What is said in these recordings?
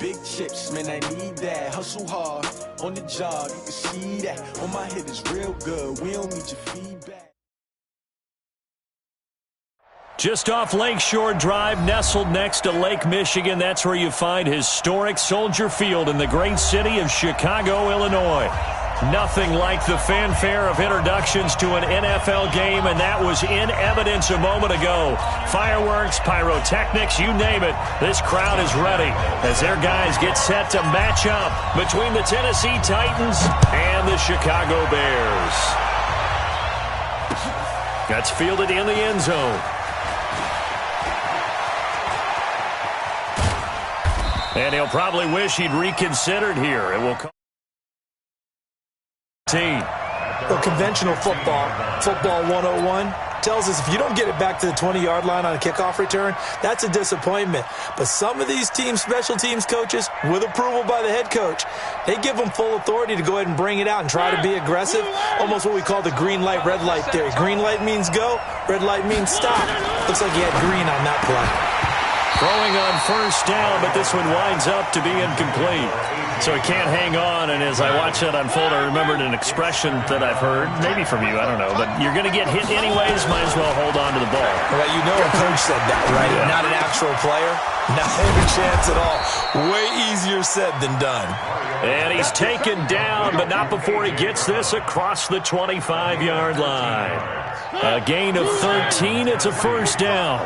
big chips, man, I need that. Hustle hard, on the job, you can see that. On my head is real good, we don't need your feedback. Just off Lakeshore Drive, nestled next to Lake Michigan, that's where you find historic Soldier Field in the great city of Chicago, Illinois. Nothing like the fanfare of introductions to an NFL game, and that was in evidence a moment ago. Fireworks, pyrotechnics, you name it. This crowd is ready as their guys get set to match up between the Tennessee Titans and the Chicago Bears. That's fielded in the end zone. And he'll probably wish he'd reconsidered here. It will come. Well, conventional football 101, tells us if you don't get it back to the 20-yard line on a kickoff return, that's a disappointment. But some of these teams, special teams coaches, with approval by the head coach, they give them full authority to go ahead and bring it out and try to be aggressive, almost what we call the green light, red light theory. Green light means go, red light means stop. Looks like he had green on that play. Throwing on first down, but this one winds up to be incomplete. So he can't hang on, and as I watch that unfold, I remembered an expression that I've heard, maybe from you, I don't know, but you're going to get hit anyways, might as well hold on to the ball. Well, you know a coach said that, right? Yeah. Not an actual player. Not a chance at all. Way easier said than done. And he's taken down, but not before he gets this across the 25-yard line. A gain of 13, it's a first down.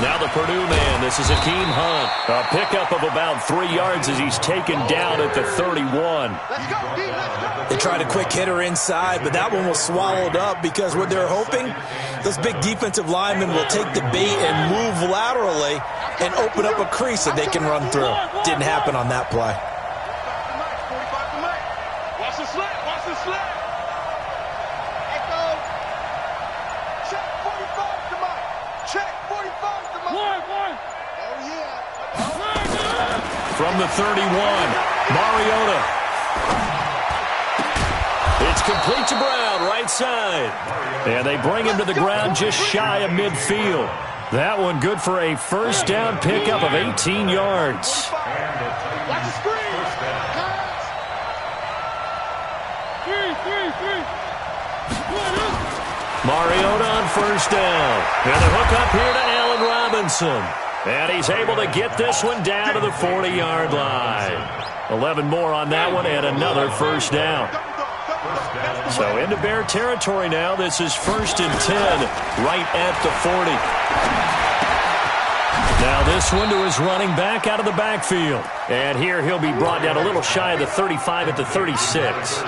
Now the Purdue man, this is Akeem Hunt. A pickup of about 3 yards as he's taken down at the 31. They tried a quick hitter inside, but that one was swallowed up because what they're hoping, those big defensive linemen will take the bait and move laterally and open up a crease that they can run through. Didn't happen on that play. Watch the slant, watch the slant. Check 45 to Mike. Check 45 to Mike. One. Oh, yeah. From the 31, Mariota. It's complete to Brown, right side. And they bring him to the ground just shy of midfield. That one good for a first down pickup of 18 yards. Watch the screen. Three. Mariota on first down. And the hook up here to Allen Robinson. And he's able to get this one down to the 40-yard line. 11 more on that one and another first down. So into Bear territory now. This is 1st and 10 right at the 40. Now this one to his running back out of the backfield. And here he'll be brought down a little shy of the 35 at the 36.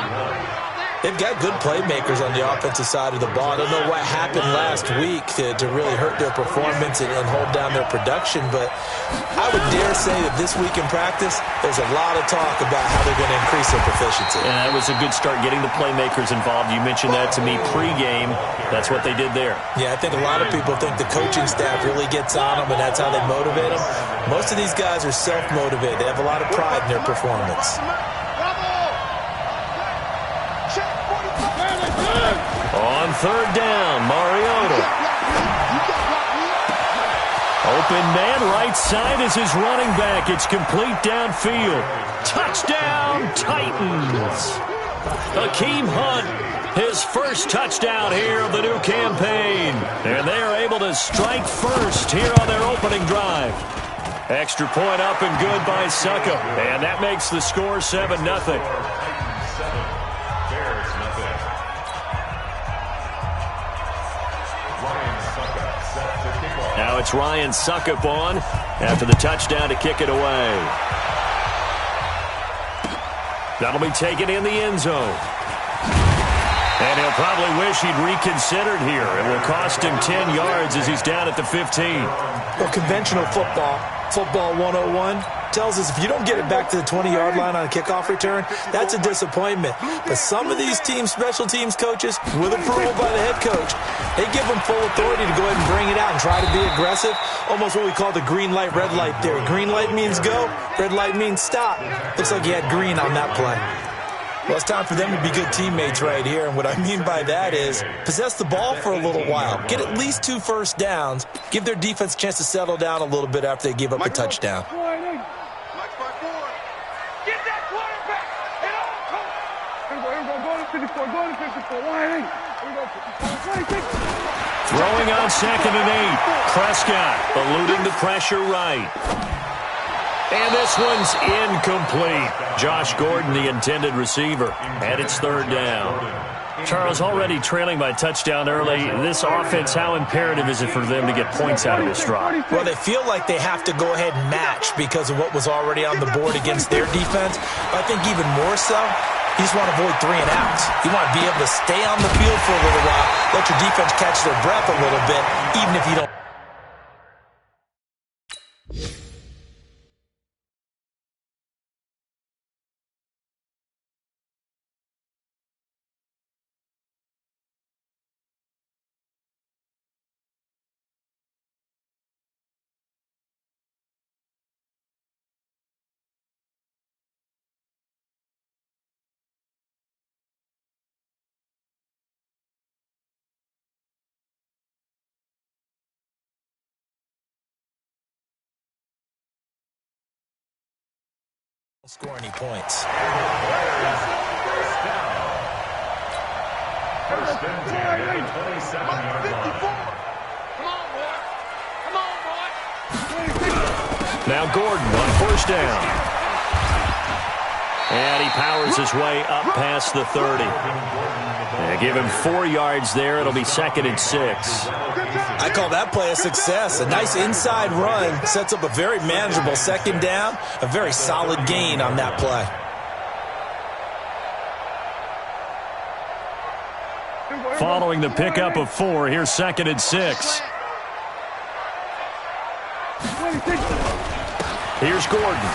They've got good playmakers on the offensive side of the ball. I don't know what happened last week to really hurt their performance and hold down their production, but I would dare say that this week in practice, there's a lot of talk about how they're going to increase their proficiency. And that was a good start getting the playmakers involved. You mentioned that to me pregame. That's what they did there. Yeah, I think a lot of people think the coaching staff really gets on them, and that's how they motivate them. Most of these guys are self-motivated. They have a lot of pride in their performance. On third down, Mariota. Open man, right side is his running back. It's complete downfield. Touchdown, Titans. Akeem Hunt, his first touchdown here of the new campaign. And they are able to strike first here on their opening drive. Extra point up and good by Suckup. And that makes the score 7-0. Now it's Ryan Suckup on after the touchdown to kick it away. That'll be taken in the end zone. And he'll probably wish he'd reconsidered here. It will cost him 10 yards as he's down at the 15. Well, conventional football 101, tells us if you don't get it back to the 20-yard line on a kickoff return, that's a disappointment. But some of these teams, special teams coaches, with approval by the head coach, they give them full authority to go ahead and bring it out and try to be aggressive, almost what we call the green light, red light theory. Green light means go, red light means stop. Looks like he had green on that play. Well, it's time for them to be good teammates right here, and what I mean by that is possess the ball for a little while, get at least 2 first downs, give their defense a chance to settle down a little bit after they give up a touchdown. Throwing on 2nd and 8. Prescott eluding the pressure right. And this one's incomplete. Josh Gordon, the intended receiver, and it's 3rd down. Charles, already trailing by touchdown early. This offense, how imperative is it for them to get points out of this drive? Well, they feel like they have to go ahead and match because of what was already on the board against their defense. But I think even more so, you just want to avoid 3 and outs. You want to be able to stay on the field for a little while, let your defense catch their breath a little bit, even if you don't. Score any points. First and 10 at the 27-yard line. Come on, boy. Now Gordon on 1st down. And he powers his way up past the 30. And give him 4 yards there. It'll be 2nd and 6. I call that play a success. A nice inside run sets up a very manageable 2nd down. A very solid gain on that play. Following the pickup of 4, here's 2nd and 6. Here's Gordon.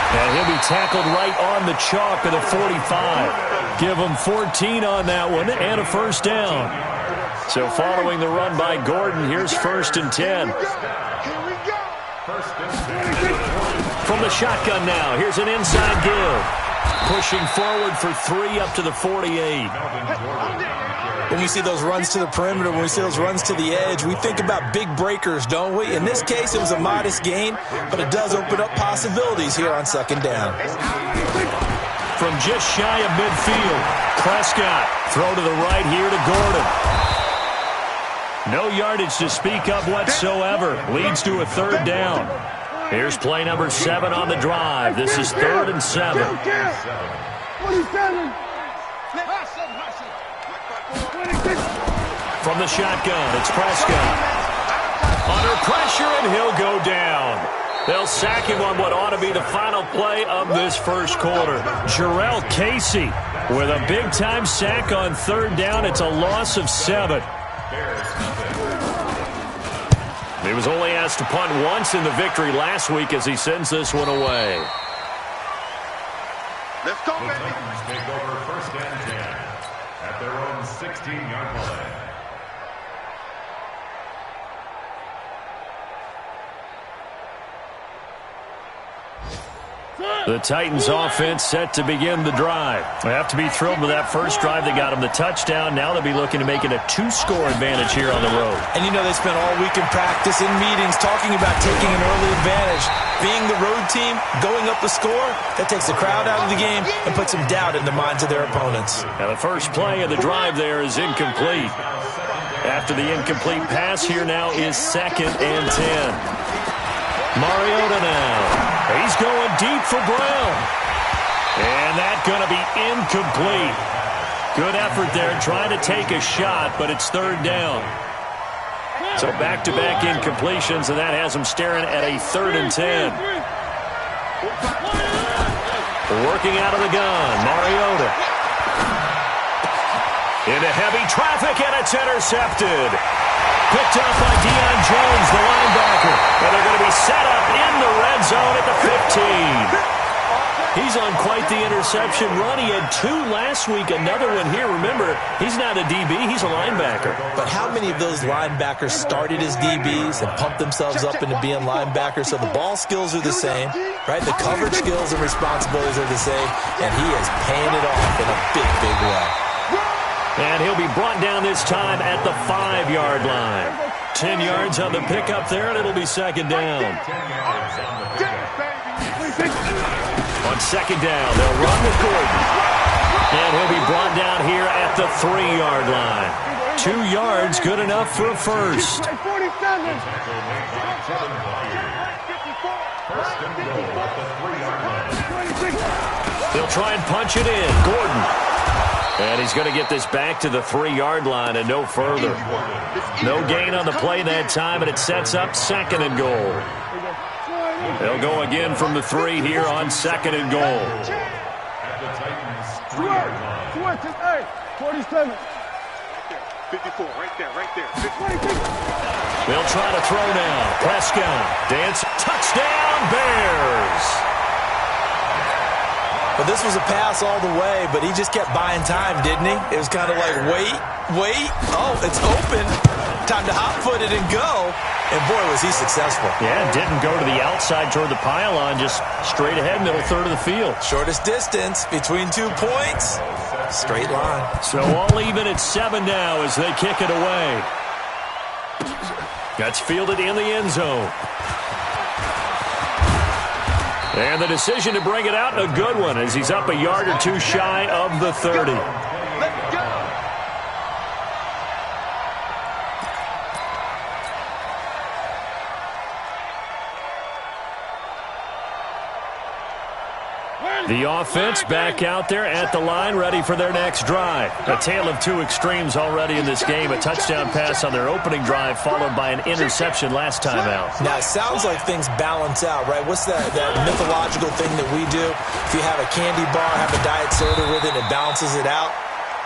And he'll be tackled right on the chalk of the 45. Give him 14 on that one and a 1st down. So following the run by Gordon, here's 1st and 10. From the shotgun now, here's an inside give. Pushing forward for 3 up to the 48. When we see those runs to the perimeter, when we see those runs to the edge, we think about big breakers, don't we? In this case, it was a modest gain, but it does open up possibilities here on 2nd down. From just shy of midfield, Prescott, throw to the right here to Gordon. No yardage to speak of whatsoever. Leads to a 3rd down. Here's play number 7 on the drive. This is 3rd and 7. From the shotgun, it's Prescott. Under pressure, and he'll go down. They'll sack him on what ought to be the final play of this 1st quarter. Jarrell Casey with a big-time sack on 3rd down. It's a loss of 7. He was only asked to punt once in the victory last week as he sends this one away. Let's go, baby. The Titans take over 1st and 10 at their own 16-yard line. The Titans offense set to begin the drive. They have to be thrilled with that first drive that got them the touchdown. Now they'll be looking to make it a 2-score advantage here on the road. And you know they spent all week in practice, in meetings, talking about taking an early advantage. Being the road team, going up the score, that takes the crowd out of the game and puts some doubt in the minds of their opponents. Now the first play of the drive there is incomplete. After the incomplete pass, here now is 2nd and 10. Mariota now. He's going deep for Brown. And that's going to be incomplete. Good effort there trying to take a shot, but it's 3rd down. So back-to-back incompletions, and that has him staring at a 3rd and 10. Working out of the gun, Mariota. Into heavy traffic, and it's intercepted. Picked up by Deion Jones, the linebacker. And they're going to be set up in the red zone at the 15. He's on quite the interception run. He had 2 last week, another one here. Remember, he's not a DB, he's a linebacker. But how many of those linebackers started as DBs and pumped themselves up into being linebackers? So the ball skills are the same, right? The coverage skills and responsibilities are the same, and he is paying it off in a big, big way. And he'll be brought down this time at the 5-yard line. 10 yards on the pickup there, and it'll be second down. 10 yards on the pickup. On second down, they'll run with Gordon. And he'll be brought down here at the 3-yard line. 2 yards, good enough for a first. First and goal at the 3-yard line. They'll try and punch it in. Gordon. And he's going to get this back to the 3-yard line and no further. No gain on the play that time, and it sets up second and goal. They'll go again from the 3 here on second and goal. At the Titans' 3-yard line. 47. 54, right there. They'll try to throw now. Prescott. Dance. Touchdown, Bears. But this was a pass all the way, but he just kept buying time, didn't he? It was kind of like, wait. Oh, it's open. Time to hot-foot it and go. And, boy, was he successful. Yeah, didn't go to the outside toward the pylon, just straight ahead, middle third of the field. Shortest distance between 2 points. Straight line. So all even at 7 now as they kick it away. That's fielded in the end zone. And the decision to bring it out, a good one, as he's up a yard or 2 shy of the 30. Let's go. The offense back out there at the line, ready for their next drive. A tale of 2 extremes already in this game. A touchdown pass on their opening drive, followed by an interception last time out. Now, it sounds like things balance out, right? What's that mythological thing that we do? If you have a candy bar, have a diet soda with it, it balances it out.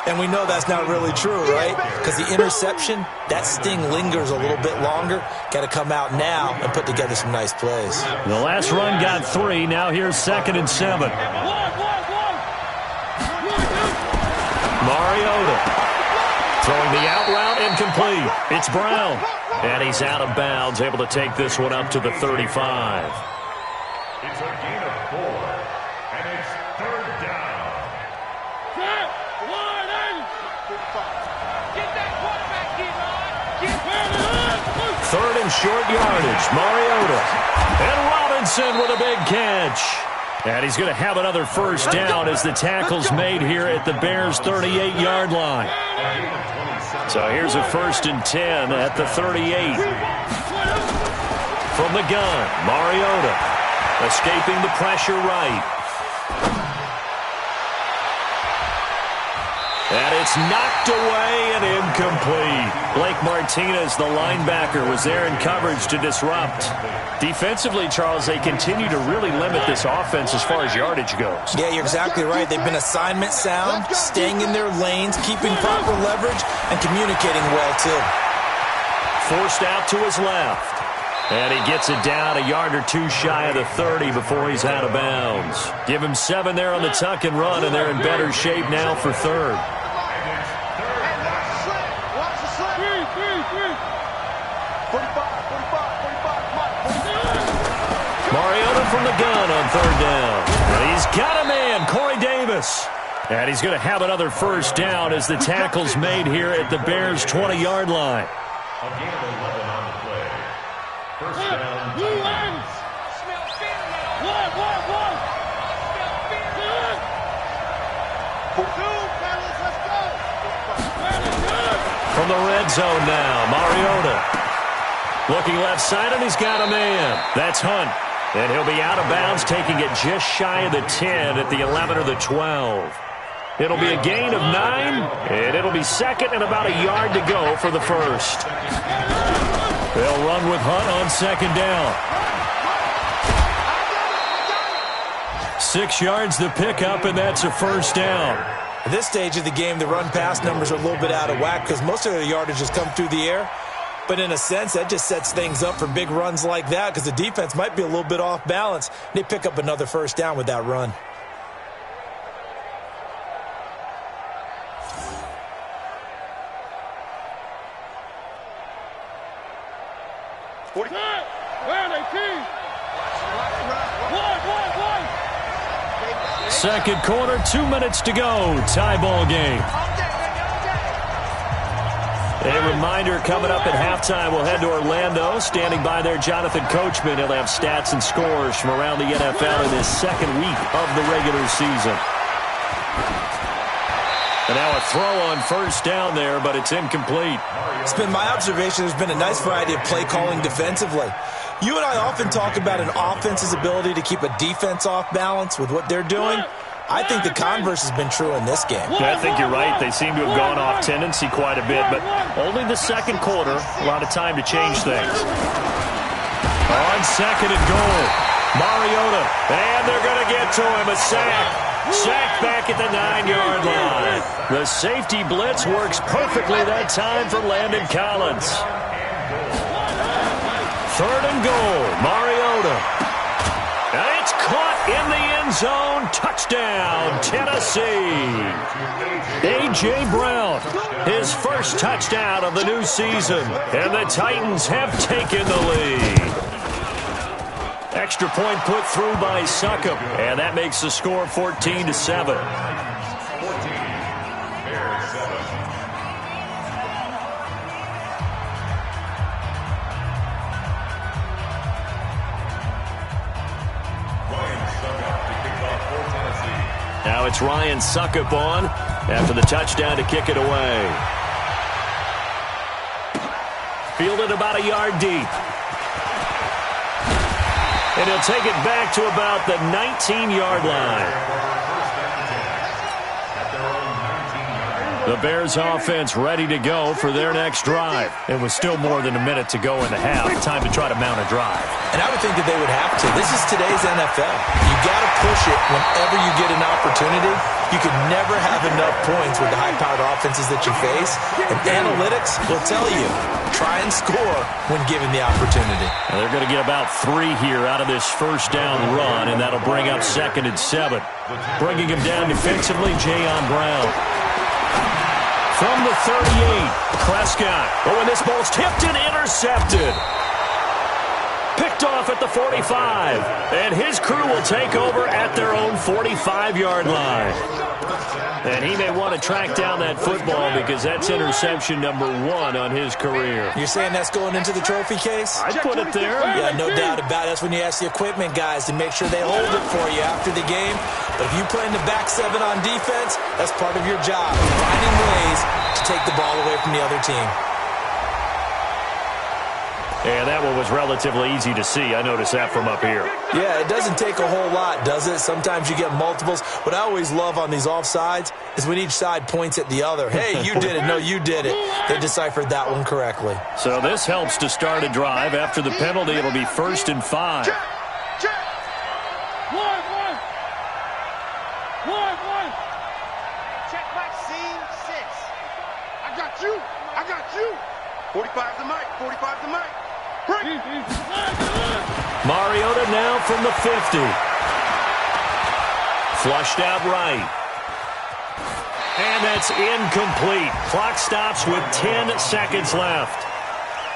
And we know that's not really true, right? Because the interception, that sting lingers a little bit longer. Got to come out now and put together some nice plays. The last run got 3. Now here's second and 7. Mariota throwing the out route incomplete. It's Brown. And he's out of bounds, able to take this one up to the 35. It's a gain of 4, and it's third down. Third and short yardage. Mariota. And Robinson with a big catch. And he's going to have another first down as the tackle's made here at the Bears' 38-yard line. So here's a 1st and 10 at the 38. From the gun, Mariota escaping the pressure right. And it's knocked away and incomplete. Blake Martinez, the linebacker, was there in coverage to disrupt. Defensively, Charles, they continue to really limit this offense as far as yardage goes. Yeah, you're exactly right. They've been assignment sound, staying in their lanes, keeping proper leverage, and communicating well, too. Forced out to his left. And he gets it down a yard or 2 shy of the 30 before he's out of bounds. Give him 7 there on the tuck and run, and they're in better shape now for third. Mariota from the gun on third down. And he's got a man, Corey Davis. And he's going to have another first down as the tackle's made here at the Bears' 20-yard line. A gain of 11 on the play. First down. From the red zone now, Mariota. Looking left side, and he's got a man. That's Hunt. And he'll be out of bounds, taking it just shy of the 10 at the 11 or the 12. It'll be a gain of 9, and it'll be second and about a yard to go for the first. They'll run with Hunt on second down. 6 yards the pickup, and that's a first down. At this stage of the game, the run-pass numbers are a little bit out of whack because most of the yardage has come through the air. But in a sense, that just sets things up for big runs like that because the defense might be a little bit off balance. They pick up another first down with that run. 40. Second quarter, 2 minutes to go. Tie ball game. A reminder coming up at halftime, we'll head to Orlando. Standing by there, Jonathan Coachman. He'll have stats and scores from around the NFL in his second week of the regular season. And now a throw on first down there, but it's incomplete. It's been my observation there's been a nice variety of play calling defensively. You and I often talk about an offense's ability to keep a defense off balance with what they're doing. I think the converse has been true in this game. I think you're right. They seem to have gone off tendency quite a bit, but only the second quarter. A lot of time to change things. On second and goal, Mariota. And they're going to get to him. A sack. Sacked back at the 9-yard line. The safety blitz works perfectly that time for Landon Collins. Third and goal, Mariota. And it's caught in the end zone. Touchdown, Tennessee. A.J. Brown, his first touchdown of the new season. And the Titans have taken the lead. Extra point put through by Succop, and that makes the score 14-7. Now it's Ryan Succop on after the touchdown to kick it away. Fielded about a yard deep. And he'll take it back to about the 19-yard line. The Bears offense ready to go for their next drive. It was still more than a minute to go in the half. Time to try to mount a drive. And I would think that they would have to. This is today's NFL. You got to push it whenever you get an opportunity. You can never have enough points with the high-powered offenses that you face. And analytics will tell you, try and score when given the opportunity. And they're going to get about 3 here out of this first down run, and that'll bring up 2nd and 7. Bringing him down defensively, Jayon Brown. From the 38, Prescott. Oh, and this ball's tipped and intercepted. Picked off at the 45. And his crew will take over at their own 45-yard line. And he may want to track down that football because that's interception number 1 on his career. You're saying that's going into the trophy case? I'd put it there. Yeah, no doubt about it. That's when you ask the equipment guys to make sure they hold it for you after the game. But if you play in the back 7 on defense, that's part of your job, finding ways to take the ball away from the other team. And that one was relatively easy to see. I noticed that from up here. Yeah, it doesn't take a whole lot, does it? Sometimes you get multiples. What I always love on these offsides is when each side points at the other. Hey, you did it. No, you did it. They deciphered that one correctly. So this helps to start a drive. After the penalty, it'll be 1st and 5. Check. One. Check back, scene 6. I got you. 45 to Mike. 45 to Mike. Mariota now from the 50. Flushed out right. And that's incomplete. Clock stops with 10 seconds left.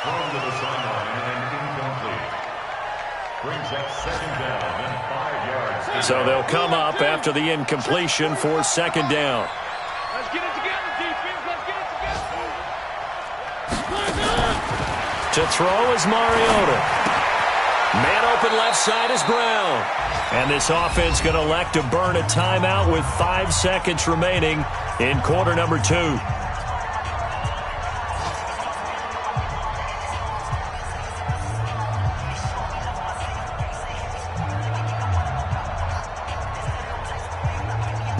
Thrown to the sideline and incomplete. Brings up 2nd down and 5 yards. So they'll come up after the incompletion for 2nd down. Let's get it together, defense. Let's get it together. To throw is Mariota. Man open left side is Brown. And this offense going to elect to burn a timeout with 5 seconds remaining in quarter number 2.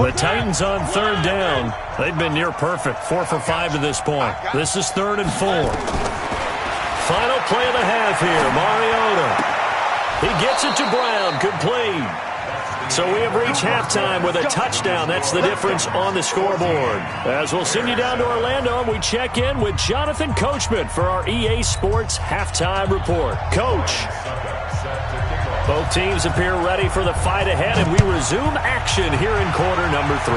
The Titans on 3rd down. They've been near perfect. 4 for 5 to this point. This is 3rd and 4. Final play of the half here. Mariota. He gets it to Brown. Complete. So we have reached halftime with a touchdown. That's the difference on the scoreboard. As we'll send you down to Orlando, and we check in with Jonathan Coachman for our EA Sports Halftime Report. Coach. Both teams appear ready for the fight ahead, and we resume action here in quarter number 3.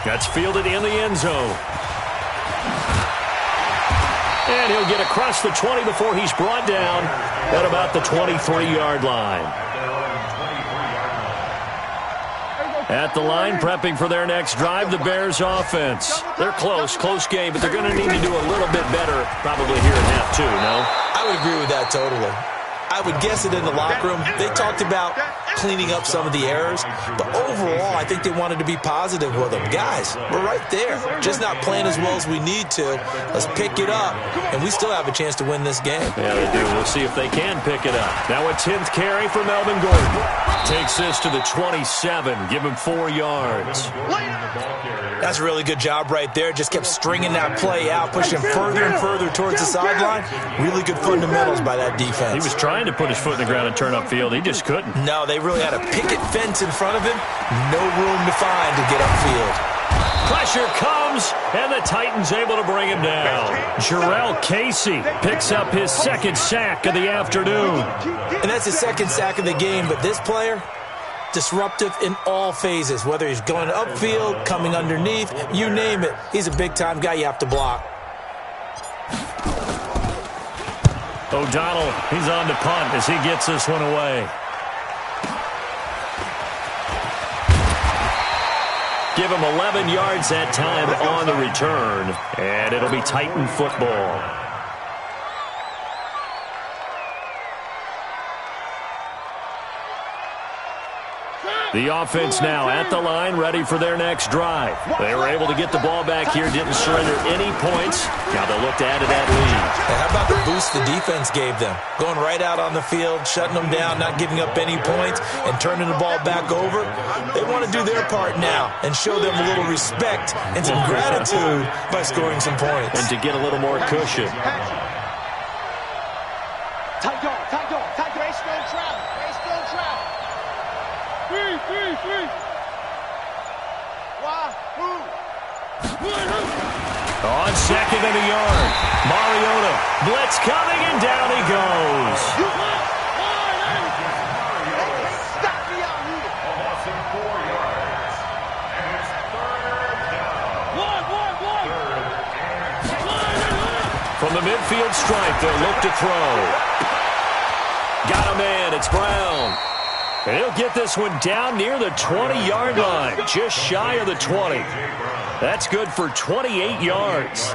That's fielded in the end zone. And he'll get across the 20 before he's brought down at about the 23-yard line. At the line, prepping for their next drive, the Bears offense. They're close game, but they're going to need to do a little bit better probably here in half two, no? I would agree with that totally. I would guess it in the locker room. They talked about cleaning up some of the errors, but overall, I think they wanted to be positive with them. Guys, we're right there. Just not playing as well as we need to. Let's pick it up, and we still have a chance to win this game. Yeah, they do. We'll see if they can pick it up. Now a 10th carry for Melvin Gordon. Takes this to the 27. Give him 4 yards. That's a really good job right there. Just kept stringing that play out, pushing further and further towards the sideline. Really good fundamentals by that defense. He was trying to put his foot in the ground and turn upfield. He just couldn't. No, they really had a picket fence in front of him. No room to find to get upfield. Pressure comes, and the Titans able to bring him down. Jarrell Casey picks up his 2nd sack of the afternoon. And that's his 2nd sack of the game, but this player, disruptive in all phases, whether he's going upfield, coming underneath, you name it. He's a big-time guy you have to block. O'Donnell, he's on to punt as he gets this one away. Give him 11 yards that time on the return, and it'll be Titan football. The offense now at the line, ready for their next drive. They were able to get the ball back here, didn't surrender any points. Now they'll look to add to that lead. Hey, how about the boost the defense gave them? Going right out on the field, shutting them down, not giving up any points, and turning the ball back over. They want to do their part now and show them a little respect and some gratitude by scoring some points. And to get a little more cushion. Tight dog. They still travel. Three. Wahoo! On 2nd and a yard. Mariota. Blitz coming, and down he goes. Stop me out here. A loss of 4 yards. And it's 3rd down. From the midfield stripe, they'll look to throw. Got a man. It's Brown. And he'll get this one down near the 20-yard line, just shy of the 20. That's good for 28 yards.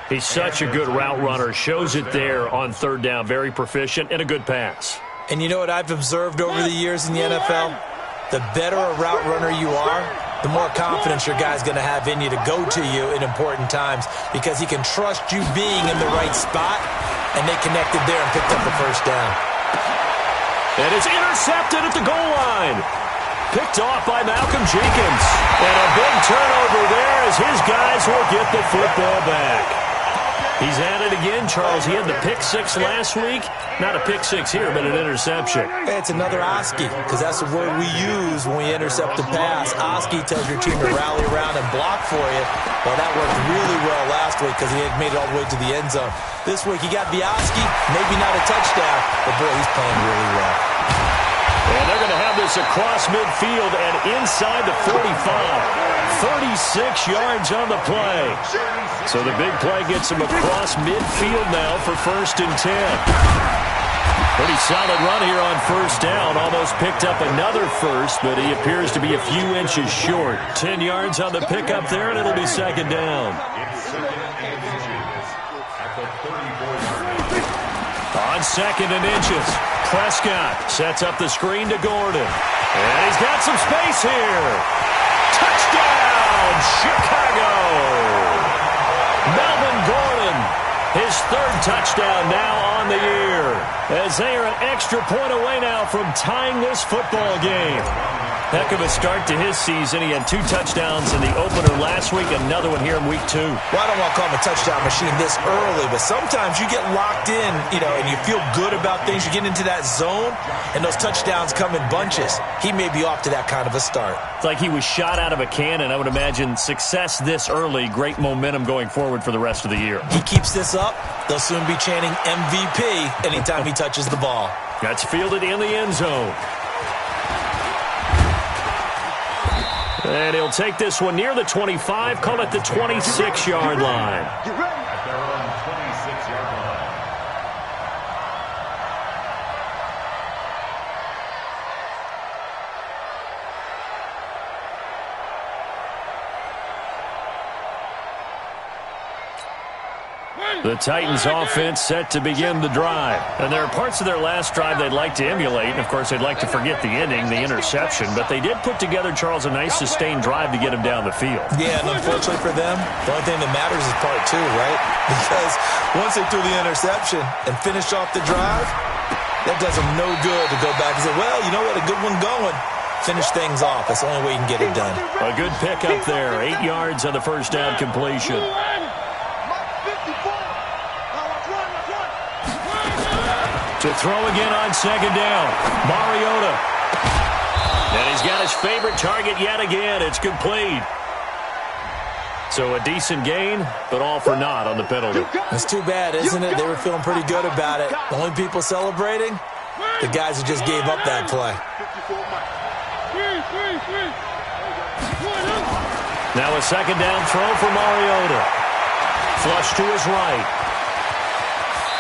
He's such a good route runner. Shows it there on 3rd down. Very proficient and a good pass. And you know what I've observed over the years in the NFL? The better a route runner you are, the more confidence your guy's going to have in you to go to you in important times because he can trust you being in the right spot, and they connected there and picked up the 1st down. And it's intercepted at the goal line. Picked off by Malcolm Jenkins. And a big turnover there as his guys will get the football back. He's at it again, Charles. He had the pick 6 last week. Not a pick 6 here, but an interception. It's another Oski, because that's the word we use when we intercept the pass. Oski tells your team to rally around and block for you. Well, that worked really well last week because he had made it all the way to the end zone. This week he got the Oski, maybe not a touchdown, but boy, he's playing really well. And they're going to have this across midfield and inside the 45. 36 yards on the play. So the big play gets him across midfield now for 1st and 10. Pretty solid run here on 1st down. Almost picked up another first, but he appears to be a few inches short. 10 yards on the pickup there, and it'll be 2nd down. On 2nd and inches. Prescott sets up the screen to Gordon. And he's got some space here. Touchdown, Chicago! Melvin Gordon, his 3rd touchdown now on the year. As they are an extra point away now from tying this football game. Heck of a start to his season. He had 2 touchdowns in the opener last week, another one here in week 2. Well, I don't want to call him a touchdown machine this early, but sometimes you get locked in, and you feel good about things. You get into that zone, and those touchdowns come in bunches. He may be off to that kind of a start. It's like he was shot out of a cannon. I would imagine success this early, great momentum going forward for the rest of the year. He keeps this up, they'll soon be chanting MVP anytime he touches the ball. That's fielded in the end zone. And he'll take this one near the 25, call it the 26-yard line. At their own The Titans offense set to begin the drive. And there are parts of their last drive they'd like to emulate. And, of course, they'd like to forget the ending, the interception. But they did put together, Charles, a nice sustained drive to get them down the field. Yeah, and unfortunately for them, the only thing that matters is part two, right? Because once they threw the interception and finished off the drive, that does them no good to go back and say, well, you know what, a good one going. Finish things off. That's the only way you can get it done. A good pickup there. 8 yards on the first down completion. To throw again on second down. Mariota. And he's got his favorite target yet again. It's complete. So a decent gain, but all for naught on the penalty. That's too bad, isn't it? They were feeling pretty good about it. The only people celebrating, the guys who just gave up that play. Now a second down throw for Mariota. Flush to his right.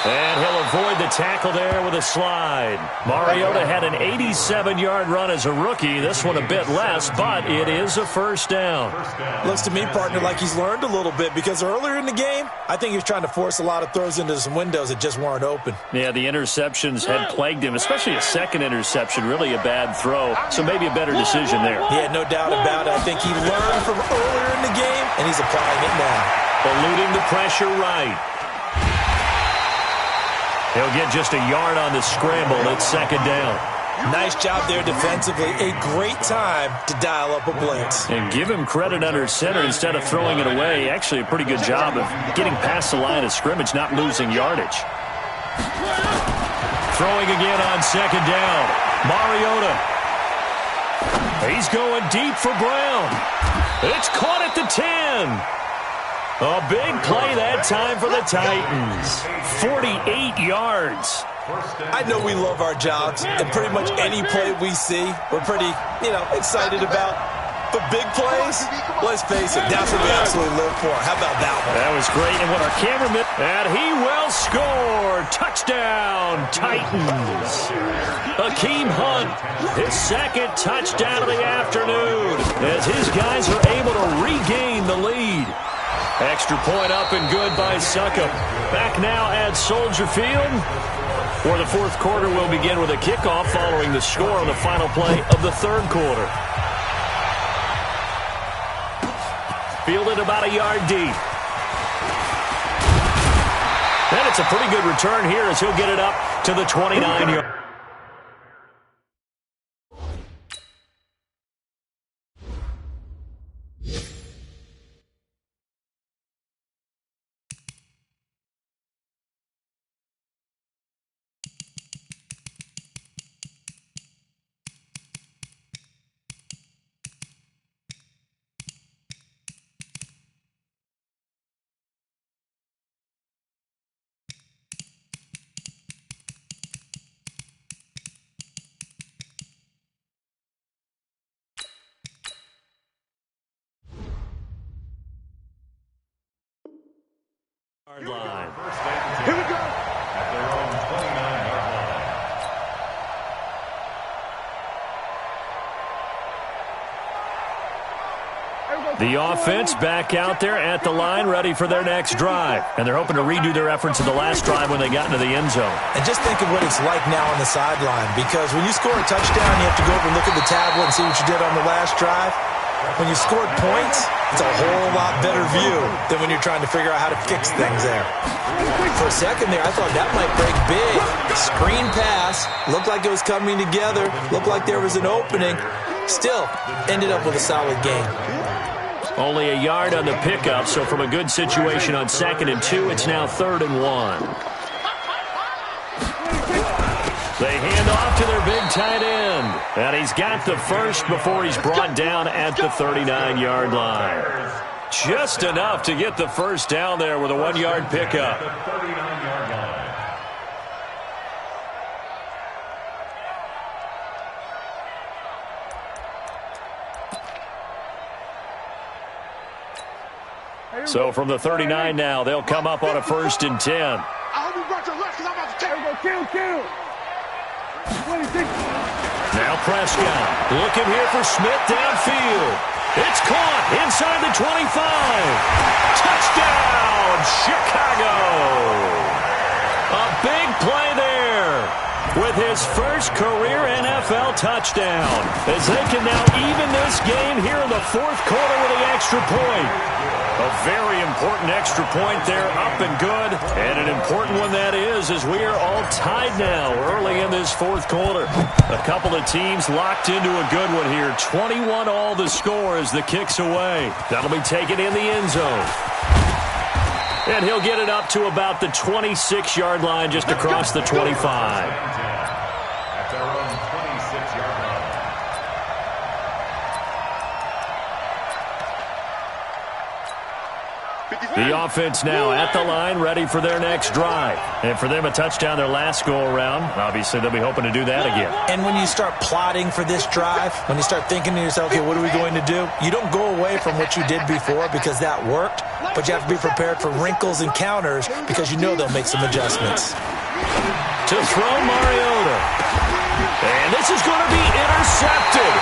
And he'll avoid the tackle there with a slide. Mariota had an 87-yard run as a rookie. This one a bit less, but it is a first down. Looks to me, partner, like he's learned a little bit because earlier in the game, I think he was trying to force a lot of throws into some windows that just weren't open. Yeah, the interceptions had plagued him, especially a second interception, really a bad throw. So maybe a better decision there. Yeah, no doubt about it. I think he learned from earlier in the game, and he's applying it now. Eluding the pressure right. He'll get just a yard on the scramble. It's second down. Nice job there defensively. A great time to dial up a blitz. And give him credit under center instead of throwing it away. Actually, a pretty good job of getting past the line of scrimmage, not losing yardage. Throwing again on second down. Mariota. He's going deep for Brown. It's caught at the 10. A big play that time for the Titans. 48 yards. I know we love our jobs, and pretty much any play we see, we're pretty, excited about. But big plays, let's face it, that's what we absolutely live for. How about that one? That was great. And what our cameraman, and he will score. Touchdown, Titans. Akeem Hunt, his second touchdown of the afternoon, as his guys are able to regain the lead. Extra point up and good by Succop. Back now at Soldier Field, where the fourth quarter will begin with a kickoff following the score on the final play of the third quarter. Fielded about a yard deep. And it's a pretty good return here as he'll get it up to the 29-yard. Line. Here we go. At their own 29-yard line. The offense back out there at the line, ready for their next drive. And they're hoping to redo their efforts in the last drive when they got into the end zone. And just think of what it's like now on the sideline, because when you score a touchdown, you have to go over and look at the tablet and see what you did on the last drive. When you scored points, it's a whole lot better view than when you're trying to figure out how to fix things there. For a second there, I thought that might break big. Screen pass, looked like it was coming together, looked like there was an opening. Still, ended up with a solid game. Only a yard on the pickup, so from a good situation on 2nd and 2, it's now 3rd and 1. They hand off to their big tight end. And he's got the first before he's brought down at the 39-yard line. Just enough to get the first down there with a 1-yard pickup. The 39-yard line. So from the 39 now, they'll come up on a 1st and 10. I hope you brought your left because I'm about to take it. Kill. Now Prescott looking here for Smith downfield. It's caught inside the 25. Touchdown, Chicago. A big play there with his first career NFL touchdown, as they can now even this game here in the fourth quarter with the extra point. A very important extra point there, up and good, and an important one that is, as we are all tied now early in this fourth quarter. A couple of teams locked into a good one here. 21 all the score as the kick's away. That'll be taken in the end zone. And he'll get it up to about the 26-yard line, just across the 25. At their own 26-yard line. The offense now at the line, ready for their next drive. And for them, a touchdown their last go-around. Obviously, they'll be hoping to do that again. And when you start plotting for this drive, when you start thinking to yourself, okay, what are we going to do? You don't go away from what you did before because that worked, but you have to be prepared for wrinkles and counters because you know they'll make some adjustments. To throw Mariota. And this is going to be intercepted.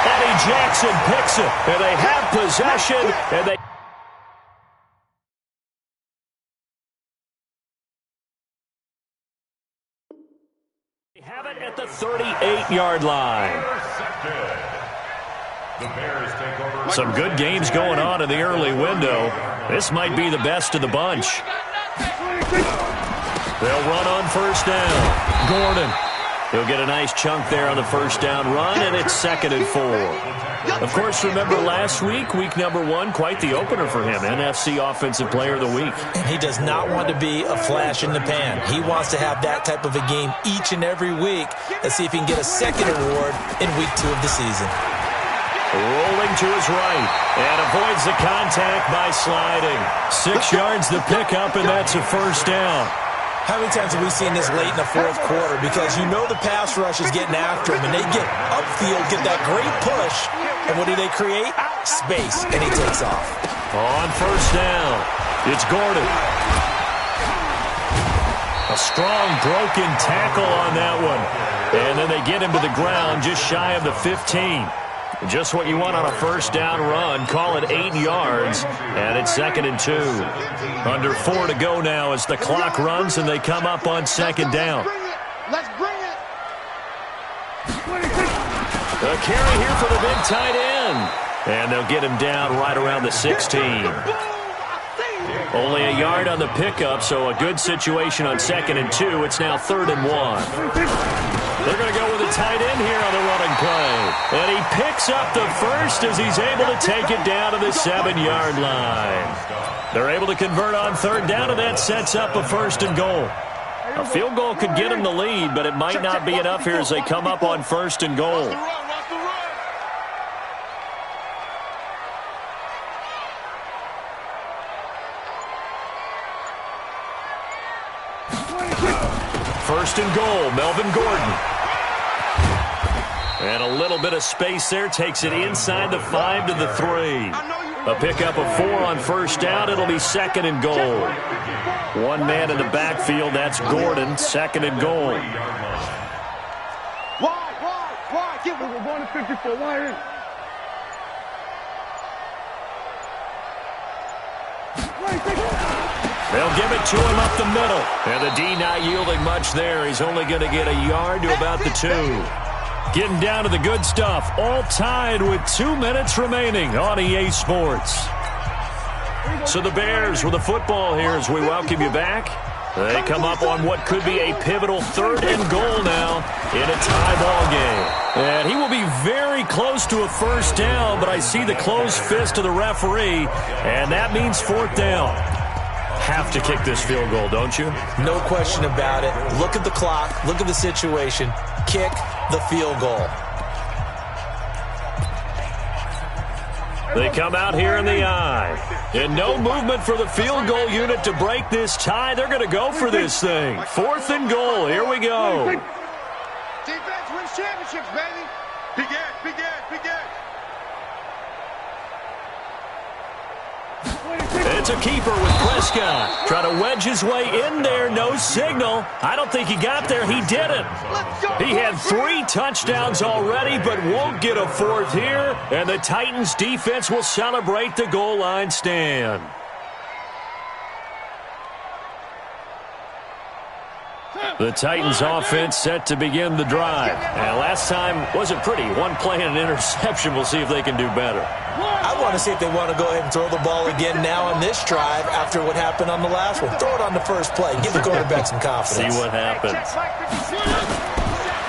Eddie Jackson picks it. And they have possession, and they have it at the 38-yard line. Some good games going on in the early window. This might be the best of the bunch. They'll run on first down. Gordon. He'll get a nice chunk there on the first down run, and it's 2nd and 4. Of course, remember last week, week number 1, quite the opener for him. NFC Offensive Player of the Week. And he does not want to be a flash in the pan. He wants to have that type of a game each and every week. Let's see if he can get a second award in week 2 of the season. Rolling to his right and avoids the contact by sliding. 6 yards the pickup, and that's a first down. How many times have we seen this late in the fourth quarter? Because you know the pass rush is getting after him, and they get upfield, get that great push, and what do they create? Space, and he takes off. On first down, it's Gordon. A strong broken tackle on that one. And then they get him to the ground just shy of the 15. Just what you want on a first down run. Call it 8 yards, and it's 2nd and 2. Under 4 to go now as the clock runs, and they come up on 2nd down. Let's bring it. A carry here for the big tight end. And they'll get him down right around the 16. Only a yard on the pickup, so a good situation on 2nd and 2. It's now 3rd and 1. They're going to go with a tight end here on the running play. And he picks up the first as he's able to take it down to the 7-yard line. They're able to convert on 3rd down, and that sets up a 1st and goal. A field goal could get him the lead, but it might not be enough here as they come up on 1st and goal. First and goal, Melvin Gordon. And a little bit of space there, takes it inside the 5 to the 3. A pickup of 4 on first down. It'll be 2nd and goal. One man in the backfield, that's Gordon, 2nd and goal. Wide. Get we're going to 54. Wide in. They'll give it to him up the middle. And the D not yielding much there. He's only going to get a yard to about the 2. Getting down to the good stuff. All tied with 2 minutes remaining on EA Sports. So the Bears with the football here as we welcome you back. They come up on what could be a pivotal 3rd and goal now in a tie ball game. And he will be very close to a first down, but I see the closed fist of the referee, and that means 4th down. Have to kick this field goal, don't you? No question about it. Look at the clock. Look at the situation. Kick the field goal. They come out here in the eye. And no movement for the field goal unit to break this tie. They're going to go for this thing. 4th and goal. Here we go. Defense wins championships, baby. Begin. It's a keeper with Prescott. Try to wedge his way in there. No signal. I don't think he got there. He didn't. He had 3 touchdowns already, but won't get a 4th here. And the Titans defense will celebrate the goal line stand. The Titans offense set to begin the drive. And last time wasn't pretty. 1 play and an interception. We'll see if they can do better. I want to see if they want to go ahead and throw the ball again now on this drive after what happened on the last one. Throw it on the first play. Give the quarterback some confidence. See what happens.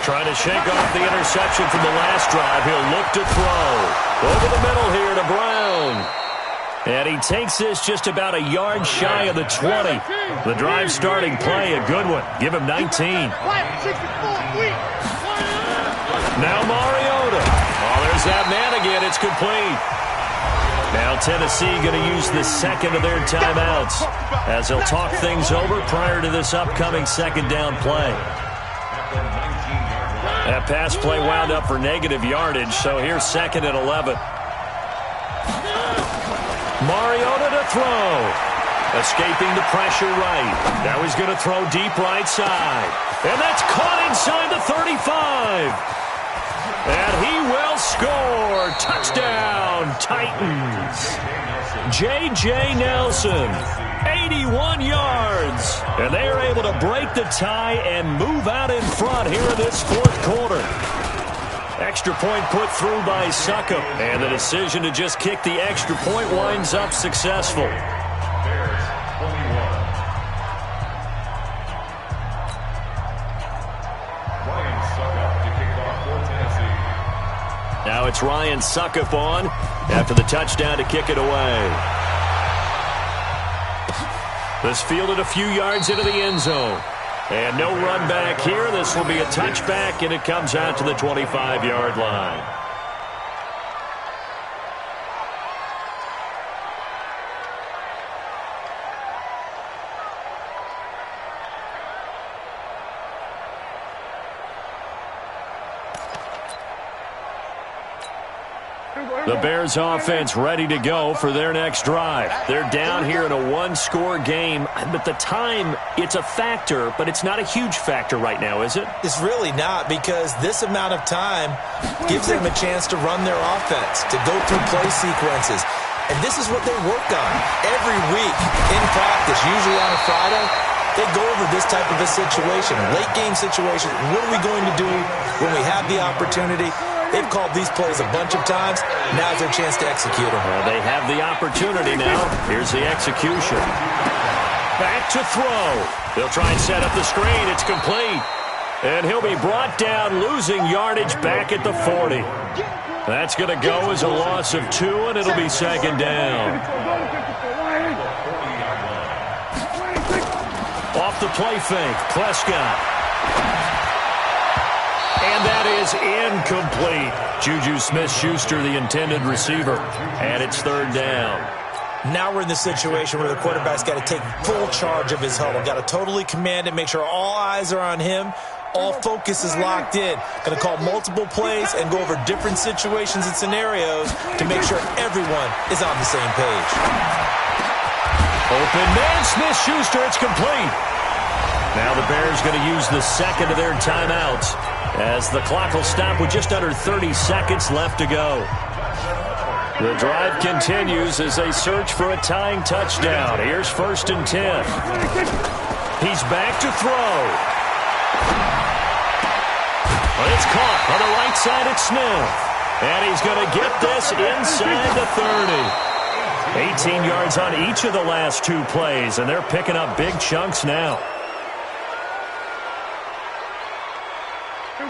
Trying to shake off the interception from the last drive. He'll look to throw. Over the middle here to Brown. And he takes this just about a yard shy of the 20. The drive starting play, a good one. Give him 19. Now Mariota. Oh, there's that man again. It's complete. Now Tennessee going to use the second of their timeouts as they'll talk things over prior to this upcoming second down play. That pass play wound up for negative yardage, so here's 2nd and 11. Mariota to throw. Escaping the pressure right. Now he's going to throw deep right side. And that's caught inside the 35. And he will score. Touchdown, Titans. J.J. Nelson, 81 yards. And they are able to break the tie and move out in front here in this 4th quarter. Extra point put through by Succop. And the decision to just kick the extra point winds up successful. Bears 21. Ryan Succop to kick it off for Tennessee. Now it's Ryan Succop on after the touchdown to kick it away. This fielded a few yards into the end zone. And no run back here. This will be a touchback, and it comes out to the 25-yard line. The Bears offense ready to go for their next drive. They're down here in a 1-score game, but the time, it's a factor, but it's not a huge factor right now, is it? It's really not, because this amount of time gives them a chance to run their offense, to go through play sequences. And this is what they work on every week in practice, usually on a Friday. They go over this type of a situation, late game situation. What are we going to do when we have the opportunity? They've called these plays a bunch of times. Now's their chance to execute them. Well, they have the opportunity now. Here's the execution. Back to throw. They'll try and set up the screen. It's complete. And he'll be brought down, losing yardage back at the 40. That's going to go as a loss of 2, and it'll be 2nd down. Off the play fake, Prescott. And that is incomplete. Juju Smith-Schuster, the intended receiver. And it's 3rd down. Now we're in the situation where the quarterback's got to take full charge of his huddle. Got to totally command it, make sure all eyes are on him. All focus is locked in. Going to call multiple plays and go over different situations and scenarios to make sure everyone is on the same page. Open man, Smith-Schuster, it's complete. Now the Bears going to use the second of their timeouts as the clock will stop with just under 30 seconds left to go. The drive continues as they search for a tying touchdown. Here's 1st and 10. He's back to throw. But it's caught on the right side at Smith. And he's going to get this inside the 30. 18 yards on each of the last 2 plays, and they're picking up big chunks now. You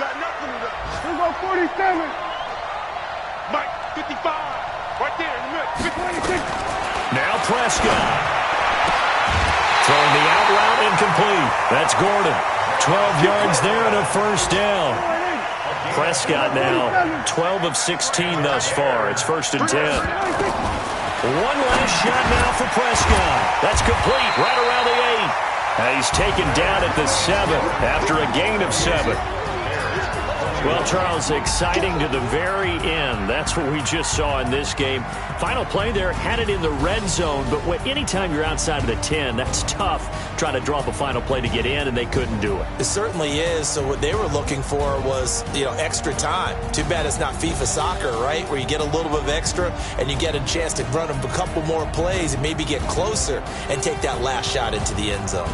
got nothing to do. Here go 47. Mike, 55. Right there in the middle. Now Prescott. Throwing the out route incomplete. That's Gordon. 12 yards there and a 1st down. Prescott now 12 of 16 thus far. It's 1st and 10. One last shot now for Prescott. That's complete right around the 8. And he's taken down at the 7 after a gain of 7. Well, Charles, exciting to the very end. That's what we just saw in this game. Final play there, had it in the red zone, but anytime you're outside of the 10, that's tough trying to draw up a final play to get in, and they couldn't do it. It certainly is. So what they were looking for was, extra time. Too bad it's not FIFA soccer, right, where you get a little bit of extra and you get a chance to run a couple more plays and maybe get closer and take that last shot into the end zone.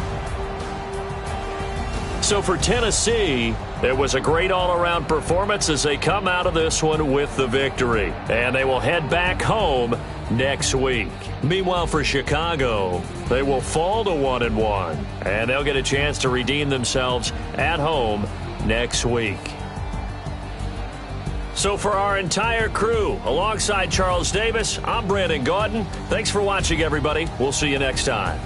So for Tennessee, it was a great all-around performance as they come out of this one with the victory. And they will head back home next week. Meanwhile, for Chicago, they will fall to 1-1. And they'll get a chance to redeem themselves at home next week. So for our entire crew, alongside Charles Davis, I'm Brandon Gaudin. Thanks for watching, everybody. We'll see you next time.